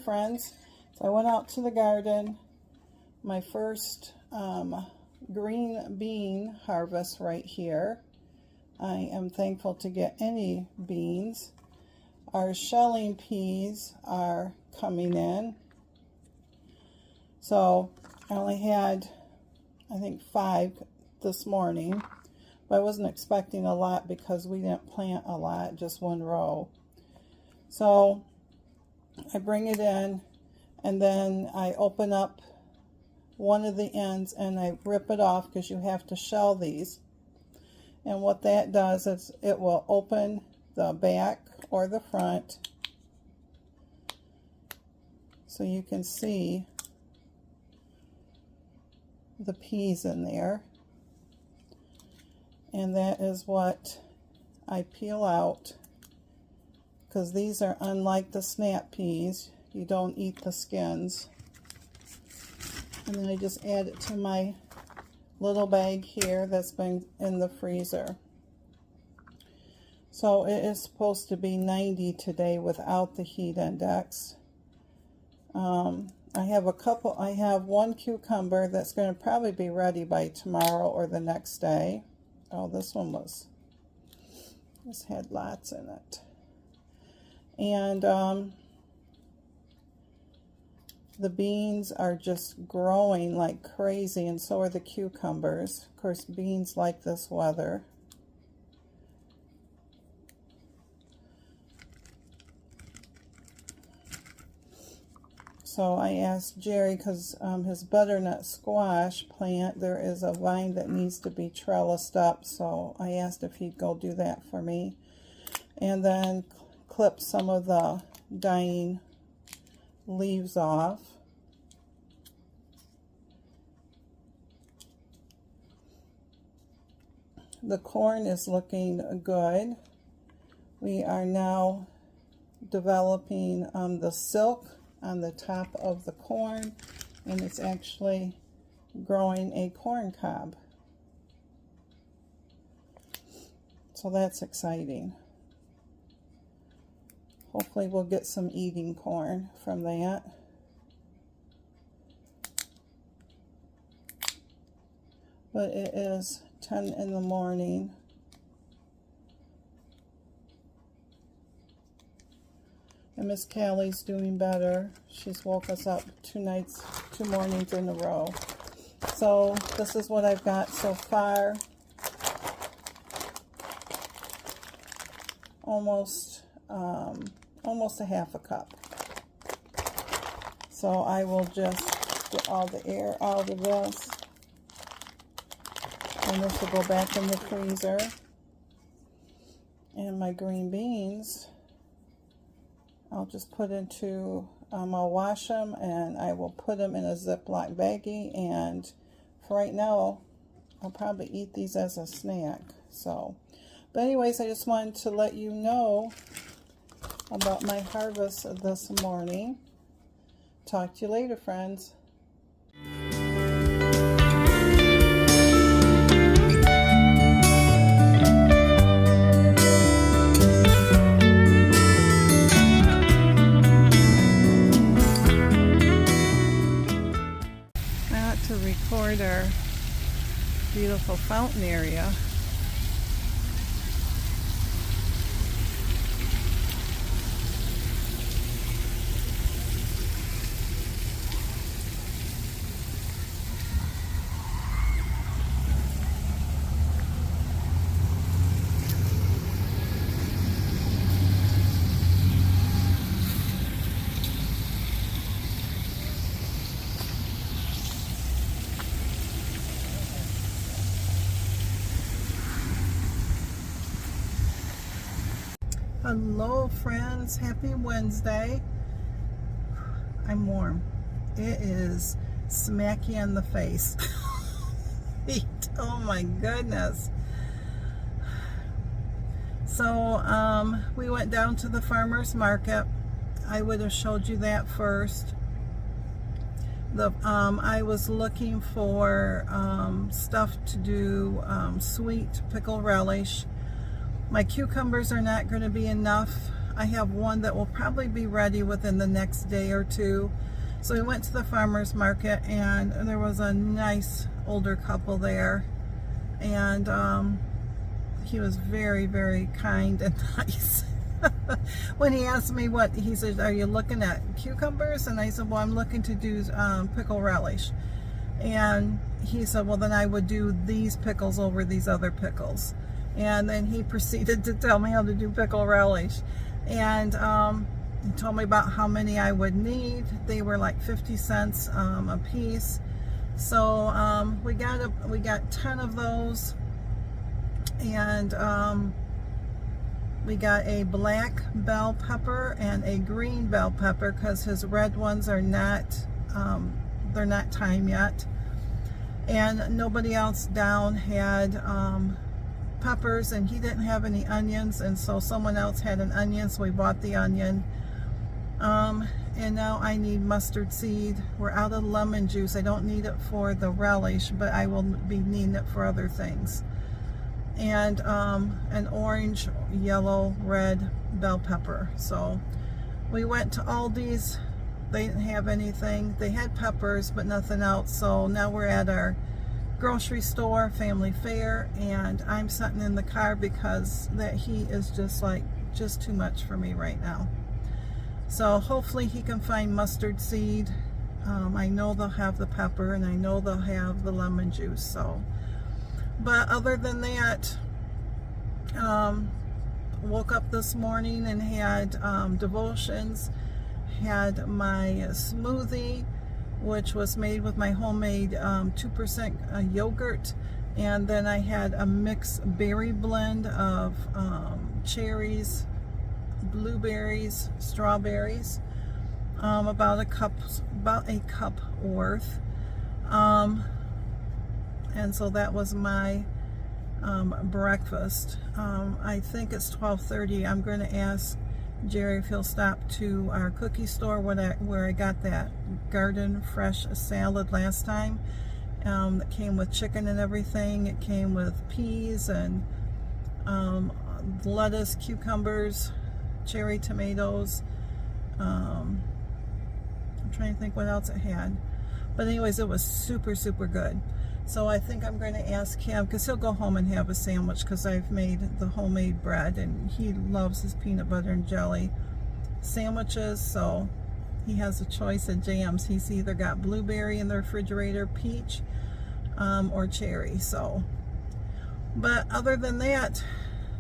friends. So I went out to the garden. My first green bean harvest right here. I am thankful to get any beans. Our shelling peas are coming in. So I only had, I think, 5 this morning. But I wasn't expecting a lot because we didn't plant a lot, just 1 row. So I bring it in, and then I open up one of the ends and I rip it off because you have to shell these. And what that does is it will open the back or the front so you can see the peas in there. And that is what I peel out, because these are unlike the snap peas. You don't eat the skins. And then I just add it to my little bag here that's been in the freezer. So it is supposed to be 90 today without the heat index. I have 1 cucumber that's going to probably be ready by tomorrow or the next day. Oh, this had lots in it. And the beans are just growing like crazy, and so are the cucumbers. Of course, beans like this weather. So I asked Jerry, because his butternut squash plant, there is a vine that needs to be trellised up, so I asked if he'd go do that for me. And then clip some of the dying leaves off. The corn is looking good. We are now developing the silk on the top of the corn, and it's actually growing a corn cob. So that's exciting. Hopefully we'll get some eating corn from that. But it is 10 in the morning. And Miss Callie's doing better. She's woke us up 2 mornings in a row. So this is what I've got so far. Almost a half a cup. So I will just get all the air out of this. And this will go back in the freezer. And my green beans, I'll just put into, I'll wash them and I will put them in a Ziploc baggie, and for right now I'll probably eat these as a snack. So, but anyways, I just wanted to let you know about my harvest this morning. Talk to you later, friends. Record our beautiful fountain area. Hello friends, happy Wednesday. I'm warm. It is smacky in the face. Oh my goodness. So we went down to the farmer's market. I would have showed you that first. I was looking for stuff to do sweet pickle relish. My cucumbers are not going to be enough I have one that will probably be ready within the next day or two. So we went to the farmer's market, and there was a nice older couple there, and he was very, very kind and nice. When he asked me what, he said, are you looking at cucumbers? And I said, well, I'm looking to do pickle relish. And he said, well, then I would do these pickles over these other pickles. And then he proceeded to tell me how to do pickle relish. And he told me about how many I would need. They were like 50 cents a piece. So we got 10 of those. And we got a black bell pepper and a green bell pepper, because his red ones are not, they're not time yet. And nobody else down had peppers, and he didn't have any onions, and so someone else had an onion, so we bought the onion. And now I need mustard seed. We're out of lemon juice. I don't need it for the relish, but I will be needing it for other things. And an orange, yellow, red bell pepper. So we went to Aldi's. They didn't have anything. They had peppers, but nothing else. So now we're at our grocery store, Family Fare, and I'm sitting in the car because that heat is just too much for me right now. So hopefully he can find mustard seed. I know they'll have the pepper, and I know they'll have the lemon juice. So, but other than that, woke up this morning and had devotions. Had my smoothie, which was made with my homemade 2% yogurt, and then I had a mixed berry blend of cherries, blueberries, strawberries, about a cup worth, and so that was my breakfast. I think it's 12:30. I'm going to ask Jerry if he'll stop to our cookie store where I got that garden fresh salad last time. That came with chicken and everything. It came with peas and lettuce, cucumbers, cherry tomatoes. I'm trying to think what else it had. But anyways, it was super, super good. So I think I'm going to ask him, because he'll go home and have a sandwich, because I've made the homemade bread, and he loves his peanut butter and jelly sandwiches. So he has a choice of jams. He's either got blueberry in the refrigerator, peach, or cherry. So, but other than that,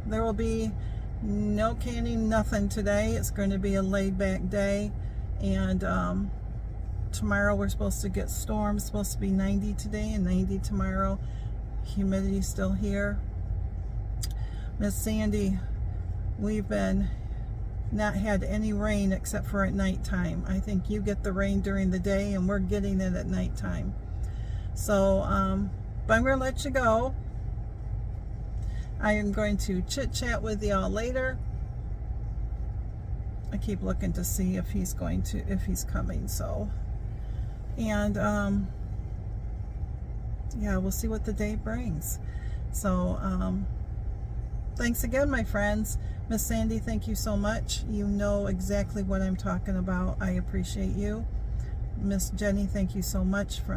there will be no canning, nothing today. It's going to be a laid back day. And tomorrow we're supposed to get storms. It's supposed to be 90 today and 90 tomorrow. Humidity still here. Miss Sandy, we've been not had any rain except for at nighttime. I think you get the rain during the day, and we're getting it at nighttime. So but I'm going to let you go. I am going to chit chat with y'all later. I keep looking to see if he's coming. So, and yeah, we'll see what the day brings. So thanks again, my friends. Miss Sandy, thank you so much. You know exactly what I'm talking about. I appreciate you. Miss Jenny, thank you so much for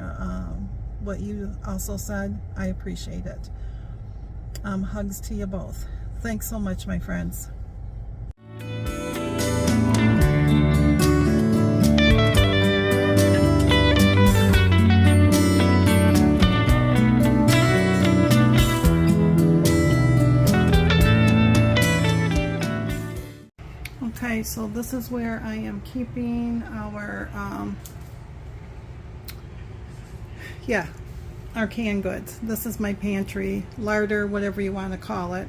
what you also said. I appreciate it. Hugs to you both. Thanks so much, my friends. Okay, so this is where I am keeping our our canned goods. This is my pantry, larder, whatever you want to call it.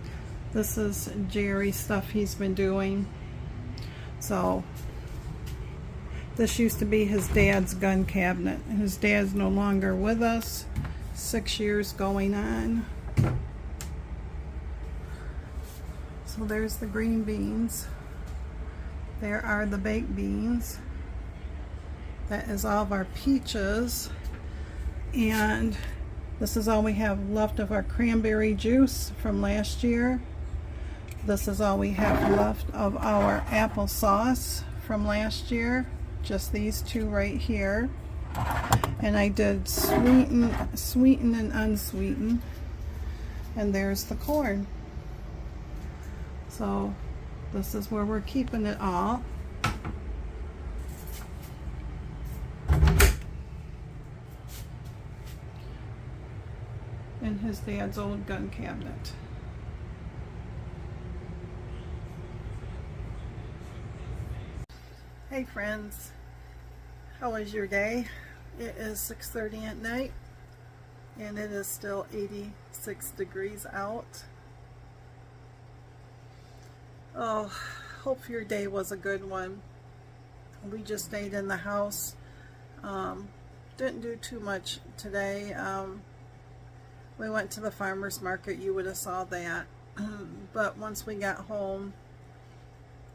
This is Jerry's stuff he's been doing. So this used to be his dad's gun cabinet. His dad's no longer with us. 6 years going on. So there's the green beans. There are the baked beans. That is all of our peaches. And this is all we have left of our cranberry juice from last year. This is all we have left of our applesauce from last year. Just these two right here. And I did sweeten and unsweeten. And there's the corn. So this is where we're keeping it all. In his dad's old gun cabinet. Hey friends, how was your day? It is 6:30 at night and it is still 86 degrees out. Oh, hope your day was a good one. We just stayed in the house. Didn't do too much today. We went to the farmer's market. You would have saw that. But once we got home,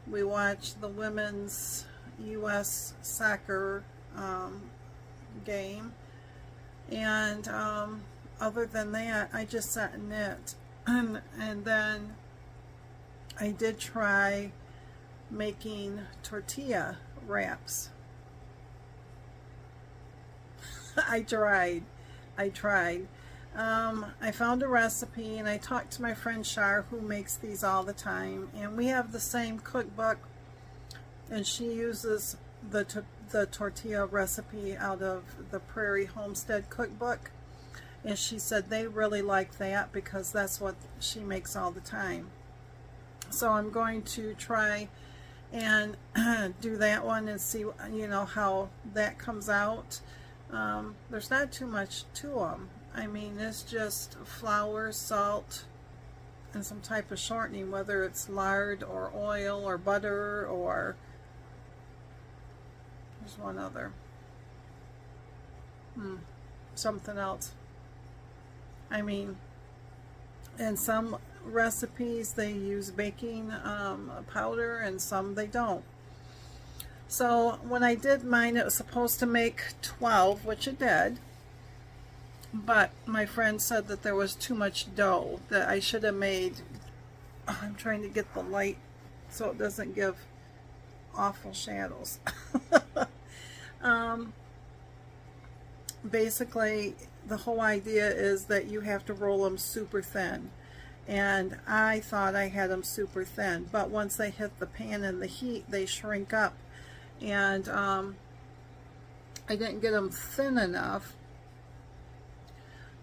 we watched the women's U.S. soccer game, and other than that, I just sat and knit. And then I did try making tortilla wraps. I tried. I found a recipe, and I talked to my friend Shar, who makes these all the time, and we have the same cookbook, and she uses the tortilla recipe out of the Prairie Homestead cookbook, and she said they really like that because that's what she makes all the time. So I'm going to try and do that one and see, you know, how that comes out. There's not too much to them. I mean, it's just flour, salt, and some type of shortening, whether it's lard or oil or butter or there's one other. Something else. I mean, in some recipes they use baking powder and some they don't. So when I did mine, it was supposed to make 12, which it did. But my friend said that there was too much dough, that I should have made, I'm trying to get the light so it doesn't give awful shadows. Basically, the whole idea is that you have to roll them super thin. And I thought I had them super thin, but once they hit the pan and the heat, they shrink up. And I didn't get them thin enough.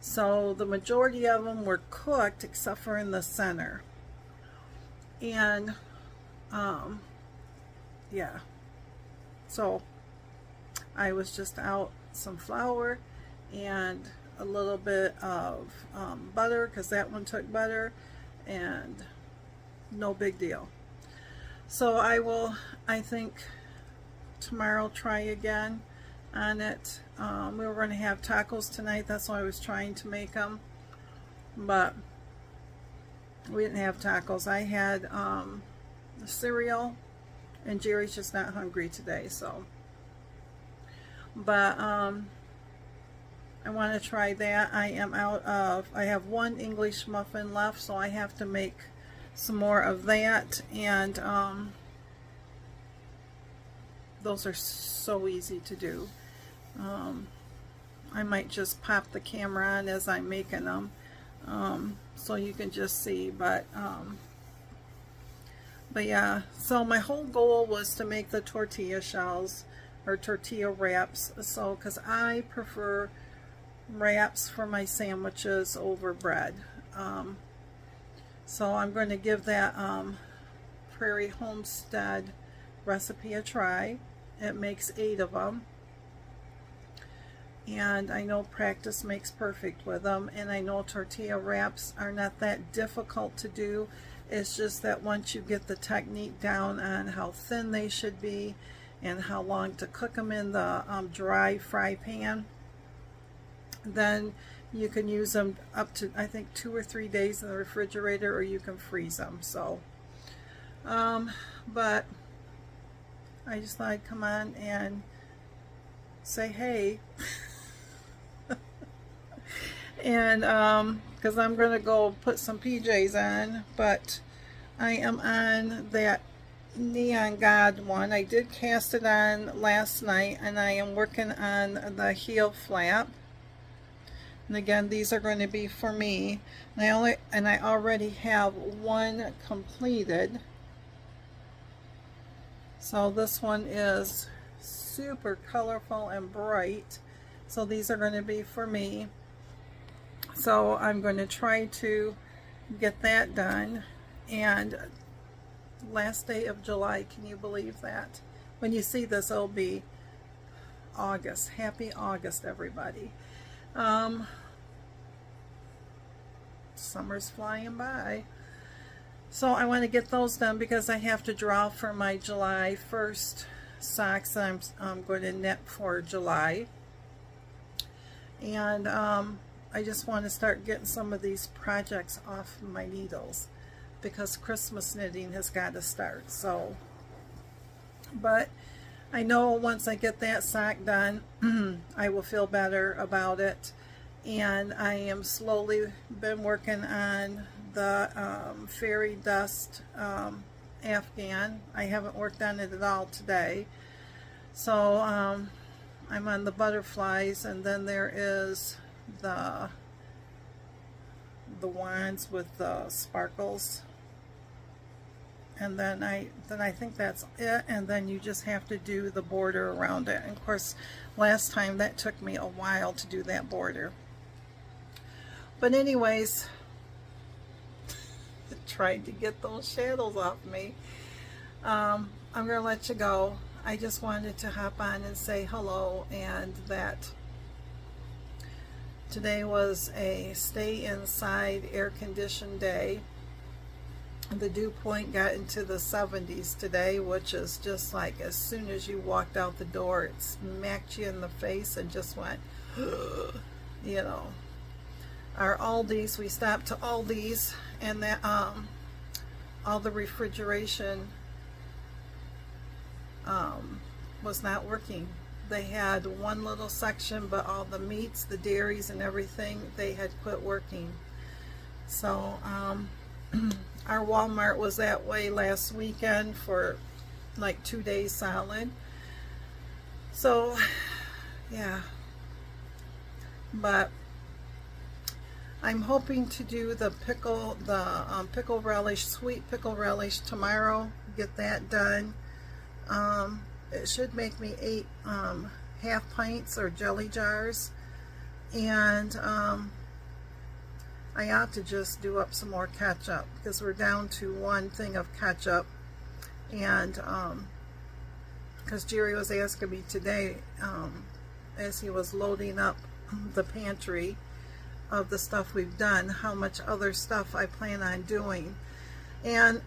So the majority of them were cooked except for in the center. And yeah, so I was just out some flour and a little bit of butter, because that one took butter, and no big deal. So I will, I think tomorrow, try again on it. We were going to have tacos tonight. That's why I was trying to make them, but we didn't have tacos. I had cereal, and Jerry's just not hungry today. So, but I want to try that. I am out of, I have one English muffin left, so I have to make some more of that. And those are so easy to do. I might just pop the camera on as I'm making them, so you can just see. But yeah, so my whole goal was to make the tortilla shells or tortilla wraps. So, because I prefer wraps for my sandwiches over bread. So I'm going to give that Prairie Homestead recipe a try. It makes 8 of them. And I know practice makes perfect with them, and I know tortilla wraps are not that difficult to do. It's just that once you get the technique down on how thin they should be and how long to cook them in the dry fry pan, then you can use them up to, I think, 2 or 3 days in the refrigerator, or you can freeze them. So but I just thought I'd come on and say hey. And because I'm gonna go put some PJs on, but I am on that Neon God one. I did cast it on last night, and I am working on the heel flap. And again, these are going to be for me. And I already have one completed. So this one is super colorful and bright. So these are going to be for me. So I'm going to try to get that done. And last day of July, can you believe that? When you see this, it'll be August. Happy August, everybody. Summer's flying by. So I want to get those done because I have to draw for my July 1st socks that I'm going to knit for July. And I just want to start getting some of these projects off my needles because Christmas knitting has got to start. So, but I know once I get that sock done, I will feel better about it. And I am slowly been working on the fairy dust afghan. I haven't worked on it at all today. So I'm on the butterflies, and then there is the wands with the sparkles. And then I think that's it, and then you just have to do the border around it. And of course, last time that took me a while to do that border. But anyways, tried to get those shadows off me. I'm gonna let you go. I just wanted to hop on and say hello, and that today was a stay inside air conditioned day. The dew point got into the 70s today, which is just like as soon as you walked out the door, it smacked you in the face and just went, you know. Our Aldi's, we stopped to Aldi's, and that all the refrigeration was not working. They had one little section, but all the meats, the dairies and everything, they had quit working. So our Walmart was that way last weekend for like 2 days solid. So yeah, but I'm hoping to do the pickle relish, sweet pickle relish tomorrow. Get that done. It should make me 8 half pints or jelly jars, and I ought to just do up some more ketchup because we're down to 1 thing of ketchup. And because Jerry was asking me today, as he was loading up the pantry of the stuff we've done, how much other stuff I plan on doing. And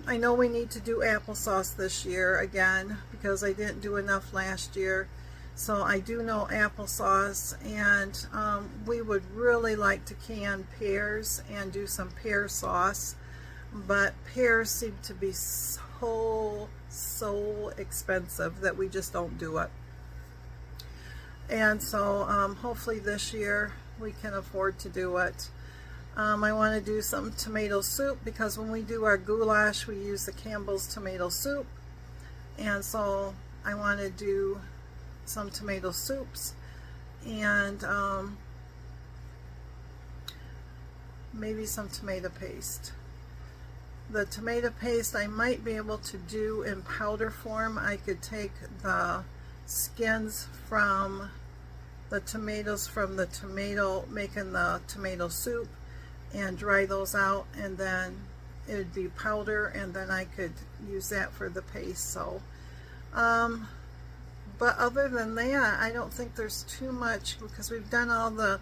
I know we need to do applesauce this year again because I didn't do enough last year. So I do know applesauce, and we would really like to can pears and do some pear sauce, but pears seem to be so expensive that we just don't do it. And so hopefully this year we can afford to do it. I want to do some tomato soup because when we do our goulash, we use the Campbell's tomato soup, and so I want to do some tomato soups, and maybe some tomato paste. The tomato paste I might be able to do in powder form. I could take the skins from the tomatoes from the tomato, making the tomato soup, and dry those out, and then it would be powder, and then I could use that for the paste. So but other than that, I don't think there's too much because we've done all the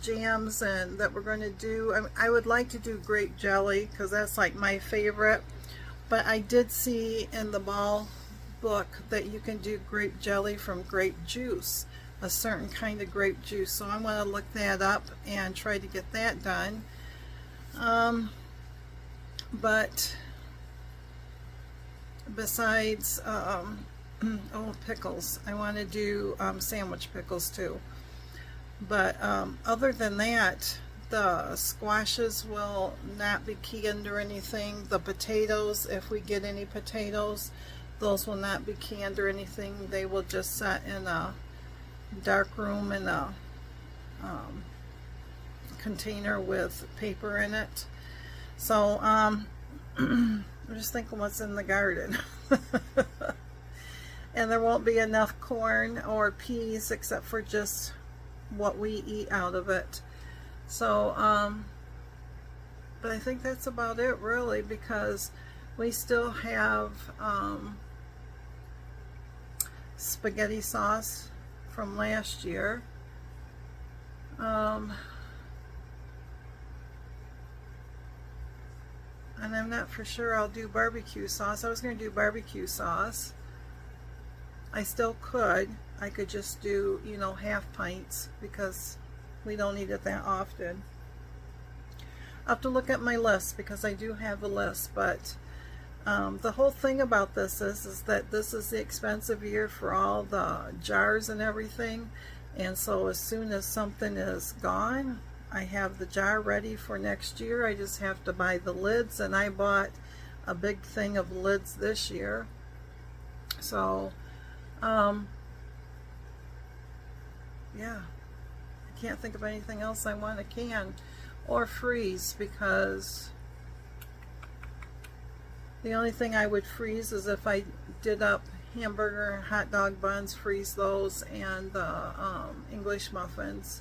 jams and that we're going to do. I would like to do grape jelly because that's like my favorite, but I did see in the ball book that you can do grape jelly from grape juice, a certain kind of grape juice. So I'm going to look that up and try to get that done. But besides pickles, I want to do sandwich pickles too. But other than that, The squashes will not be canned or anything. The potatoes, if we get any potatoes, those will not be canned or anything. They will just set in a dark room in a container with paper in it. So I'm just thinking what's in the garden. And there won't be enough corn or peas except for just what we eat out of it. So but I think that's about it really, because we still have spaghetti sauce from last year. And I'm not for sure I'll do barbecue sauce. I was going to do barbecue sauce. I still could. I could just do, you know, half pints because we don't eat it that often. I'll have to look at my list because I do have a list, but the whole thing about this is that this is the expensive year for all the jars and everything, and so as soon as something is gone, I have the jar ready for next year. I just have to buy the lids, and I bought a big thing of lids this year. So yeah, I can't think of anything else I want to can or freeze, because the only thing I would freeze is if I did up hamburger and hot dog buns, freeze those, and the English muffins,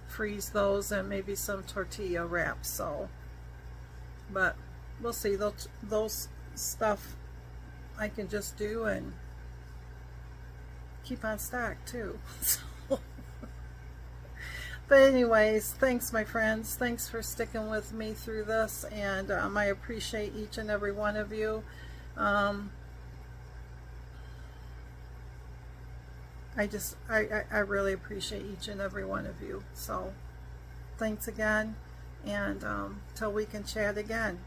freeze those, and maybe some tortilla wraps. So, but we'll see. Those stuff I can just do and keep on stock too. So, but anyways, thanks my friends. Thanks for sticking with me through this, and I appreciate each and every one of you. I really appreciate each and every one of you. So thanks again, and till we can chat again.